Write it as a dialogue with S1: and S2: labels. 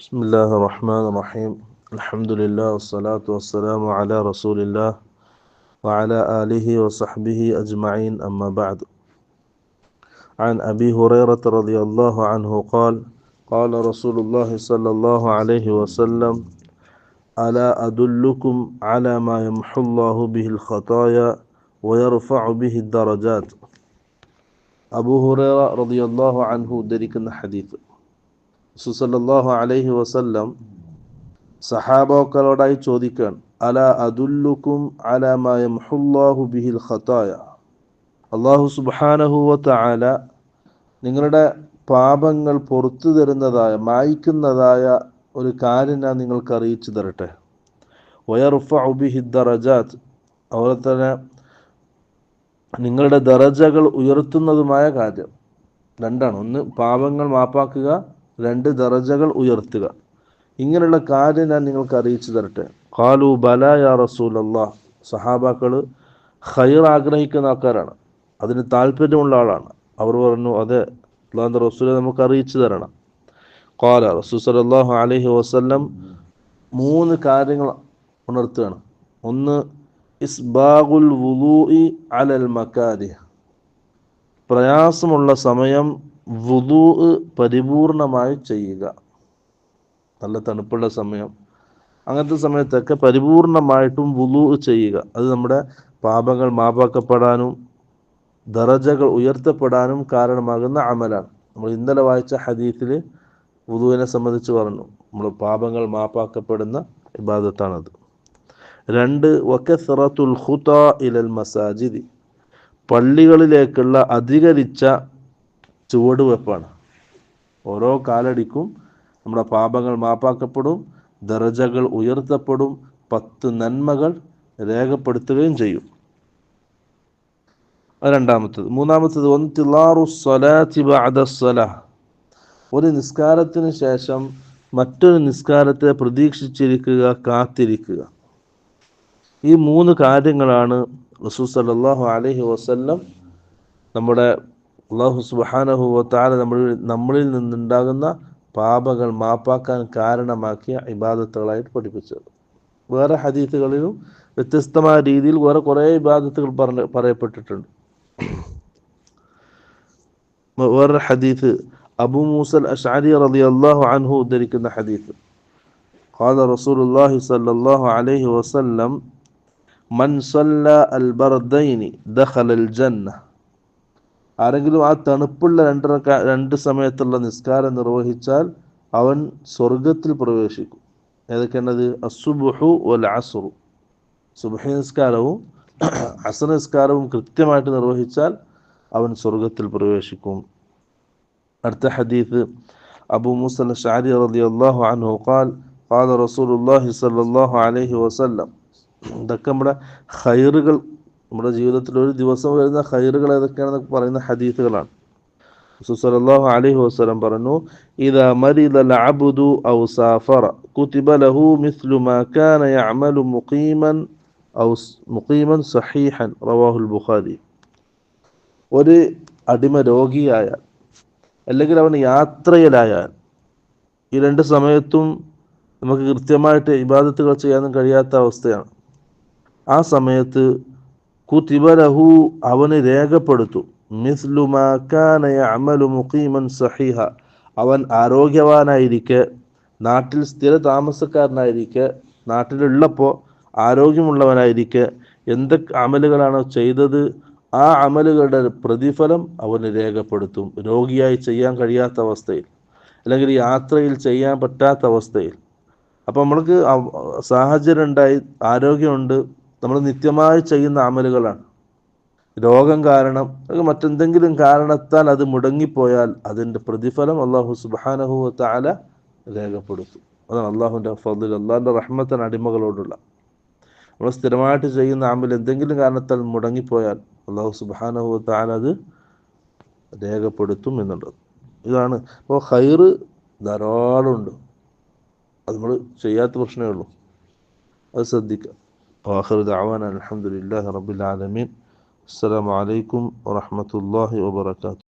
S1: بسم الله الرحمن الرحيم. الحمد لله والصلاة والسلام على رسول الله وعلى آله وصحبه أجمعين، أما بعد. عن أبي هريرة رضي الله عنه قال قال رسول الله صلى الله عليه وسلم: ألا أدلكم على ما يمحو الله به الخطايا ويرفع به الدرجات. അബൂ ഹുറൈറ റളിയല്ലാഹു അൻഹു ഉദ്ധരിക്കുന്ന ഹദീസ്. റസൂൽ സല്ലല്ലാഹു അലൈഹി വസല്ലം സഹാബാക്കളോടായി ചോദിക്കാൻ, അലാ അദുല്ലുക്കും അലാ മാ യംഹുല്ലാഹു ബിഹിൽ ഖതായ, അല്ലാഹു സുബ്ഹാനഹു വ തആല നിങ്ങളുടെ പാപങ്ങൾ പുറത്തു തരുന്നതായ, മായ്ക്കുന്നതായ ഒരു കാര്യം ഞാൻ നിങ്ങൾക്ക് അറിയിച്ചു തരട്ടെ. വയർഫഉ ബിഹി ദറജാത്ത്, അതുപോലെ തന്നെ നിങ്ങളുടെ ദറജകൾ ഉയർത്തുന്നതുമായ കാര്യം. രണ്ടാണ്: ഒന്ന് പാപങ്ങൾ മാപ്പാക്കുക, രണ്ട് ദറജകൾ ഉയർത്തുക. ഇങ്ങനെയുള്ള കാര്യം ഞാൻ നിങ്ങൾക്ക് അറിയിച്ചു തരട്ടെ. ഖാലു ബല യാ റസൂലല്ലാഹ്. സഹാബാക്കൾ ഖൈർ ആഗ്രഹിക്കുന്ന ആൾക്കാരാണ്, അതിന് താല്പര്യമുള്ള ആളാണ്. അവർ പറഞ്ഞു, അതെ അല്ലാഹുവിൻ്റെ റസൂലെ, നമുക്ക് അറിയിച്ചു തരണം. ഖാല റസൂൽ സല്ലല്ലാഹു അലൈഹി വസല്ലം മൂന്ന് കാര്യങ്ങൾ ഉണർത്തുകയാണ്. ഒന്ന്, ഇസ്ബാഗുൽ വുളൂഇ അലൽ മകാരിഹ്, പ്രയാസമുള്ള സമയം വുളൂ പരിപൂർണമായി ചെയ്യുക. നല്ല തണുപ്പുള്ള സമയം, അങ്ങനത്തെ സമയത്തൊക്കെ പരിപൂർണമായിട്ടും വുളൂ ചെയ്യുക. അത് നമ്മുടെ പാപങ്ങൾ മാപ്പാക്കപ്പെടാനും ദറജകൾ ഉയർത്തപ്പെടാനും കാരണമാകുന്ന അമലാണ്. നമ്മൾ ഇന്നലെ വായിച്ച ഹദീസിൽ വുളൂവിനെ സംബന്ധിച്ച് പറഞ്ഞു, നമ്മൾ പാപങ്ങൾ മാപ്പാക്കപ്പെടുന്ന ഇബാദത്താണത്. രണ്ട്, വകസ്റത്തുൽ ഖുതാ ഇലൽ മസാജിദി, പള്ളികളിലേക്കുള്ള അധികരിച്ച ചുവടുവെപ്പാണ്. ഓരോ കാലടിക്കും നമ്മുടെ പാപങ്ങൾ മാപ്പാക്കപ്പെടും, ദറജകൾ ഉയർത്തപ്പെടും, 10 നന്മകൾ രേഖപ്പെടുത്തുകയും ചെയ്യും. രണ്ടാമത്തത്. മൂന്നാമത്തത്, വൻതിലാറു സ്വലാത്തി ബഅദ സ്വലാഹ്, ഒരു നിസ്കാരത്തിന് ശേഷം മറ്റൊരു നിസ്കാരത്തെ പ്രതീക്ഷിച്ചിരിക്കുക, കാത്തിരിക്കുക. ഈ മൂന്ന് കാര്യങ്ങളാണ് റസൂൽ സല്ലല്ലാഹു അലൈഹി വസല്ലം നമ്മുടെ അല്ലാഹു സുബ്ഹാനഹു വ തആല നമ്മളിൽ നിന്നുണ്ടാകുന്ന പാപങ്ങൾ മാപ്പാക്കാൻ കാരണമാക്കിയ ഇബാദത്തുകളായിട്ട് പഠിപ്പിച്ചത്. വേറെ ഹദീസുകളിലും വ്യത്യസ്തമായ രീതിയിൽ വേറെ കുറേ ഇബാദത്തുകൾ പറയപ്പെട്ടിട്ടുണ്ട്. വേറെ ഹദീസ് അബൂ മൂസൽ അശ്അരി റളിയല്ലാഹു അൻഹു ഉദ്ധരിക്കുന്ന ഹദീസ്. ഖാല റസൂലുള്ളാഹി സ്വല്ലല്ലാഹു അലൈഹി വസല്ലം മൻ സല്ല അൽ ബർദൈനി ദഖലൽ ജന്ന, ആരെങ്കിലും ആ തണുപ്പുള്ള രണ്ട് സമയത്തുള്ള നിസ്കാരം നിർവഹിച്ചാൽ അവൻ സ്വർഗത്തിൽ പ്രവേശിക്കും. ഏതൊക്കെയാണത്? അസ്സുബ്ഹു വൽ അസ്റു, സുബ്ഹി നിസ്കാരവും അസ്ർ നിസ്കാരവും കൃത്യമായിട്ട് നിർവഹിച്ചാൽ അവൻ സ്വർഗത്തിൽ പ്രവേശിക്കും. അടുത്ത ഹദീസ് അബൂ മൂസ അശ്അരി റളിയല്ലാഹു അൻഹു ഖാൽ ഖാല റസൂലുള്ളാഹി സ്വല്ലല്ലാഹു അലൈഹി വസല്ലം. ഇതൊക്കെ നമ്മുടെ ഖൈറുകൾ, നമ്മുടെ ജീവിതത്തിൽ ഒരു ദിവസം വരുന്ന ഖൈറുകൾ ഏതൊക്കെയാണെന്നൊക്കെ പറയുന്ന ഹദീസുകളാണ്. റസൂൽ സല്ലല്ലാഹു അലൈഹി വസല്ലം പറഞ്ഞു, ഇദാ മരിദൽ അബ്ദു ഔ സാഫറ കുതിബ ലഹു മിസ്ലു മാ കാന യഅമലു മുഖീമൻ സഹീഹൻ, റവാഹുൽ ബുഖാരി. ഒരു അടിമ രോഗിയായാൽ അല്ലെങ്കിൽ അവൻ യാത്രയിലായാൽ, ഈ രണ്ട് സമയത്തും നമുക്ക് കൃത്യമായിട്ട് ഇബാദത്തുകൾ ചെയ്യാനും കഴിയാത്ത അവസ്ഥയാണ്. ആ സമയത്ത് കുതിബ ലഹു, അവന് രേഖപ്പെടുത്തും, മിസ്ലു മാ കാന യഅമലു മുഖീമൻ സഹീഹ, അവൻ ആരോഗ്യവാനായിരിക്കെ, നാട്ടിൽ സ്ഥിര താമസക്കാരനായിരിക്കെ, നാട്ടിലുള്ളപ്പോൾ ആരോഗ്യമുള്ളവനായിരിക്കെ എന്തൊക്കെ അമലുകളാണോ ചെയ്തത് ആ അമലുകളുടെ പ്രതിഫലം അവന് രേഖപ്പെടുത്തും. രോഗിയായി ചെയ്യാൻ കഴിയാത്ത അവസ്ഥയിൽ, അല്ലെങ്കിൽ യാത്രയിൽ ചെയ്യാൻ പറ്റാത്ത അവസ്ഥയിൽ. അപ്പം നമ്മൾക്ക് സാഹചര്യം ഉണ്ടായി, ആരോഗ്യമുണ്ട്, നമ്മൾ നിത്യമായി ചെയ്യുന്ന അമലുകളാണ്. രോഗം കാരണം അല്ലെങ്കിൽ മറ്റെന്തെങ്കിലും കാരണത്താൽ അത് മുടങ്ങിപ്പോയാൽ അതിൻ്റെ പ്രതിഫലം അല്ലാഹു സുബ്ഹാനഹു വ തആല രേഖപ്പെടുത്തും. അതാണ് അള്ളാഹുവിൻ്റെ ഫദ്ൽ, അള്ളാഹിൻ്റെ റഹ്മത്താണ് അടിമകളോടുള്ള. നമ്മൾ സ്ഥിരമായിട്ട് ചെയ്യുന്ന അമൽ എന്തെങ്കിലും കാരണത്താൽ മുടങ്ങിപ്പോയാൽ അല്ലാഹു സുബ്ഹാനഹു വ തആല അത് രേഖപ്പെടുത്തും എന്നുള്ളത്. ഇതാണ്. അപ്പോൾ ഖൈറ് ധാരാളമുണ്ട്, അത് നമ്മൾ ചെയ്യാത്ത പ്രശ്നമേ ഉള്ളൂ. അത് ശ്രദ്ധിക്കുക. ആഖിറു ദഅവാനാ അൽഹംദുലില്ലാഹി റബ്ബിൽ ആലമീൻ. അസ്സലാമു അലൈക്കും വറഹ്മത്തുള്ളാഹി വബറകാതുഹു.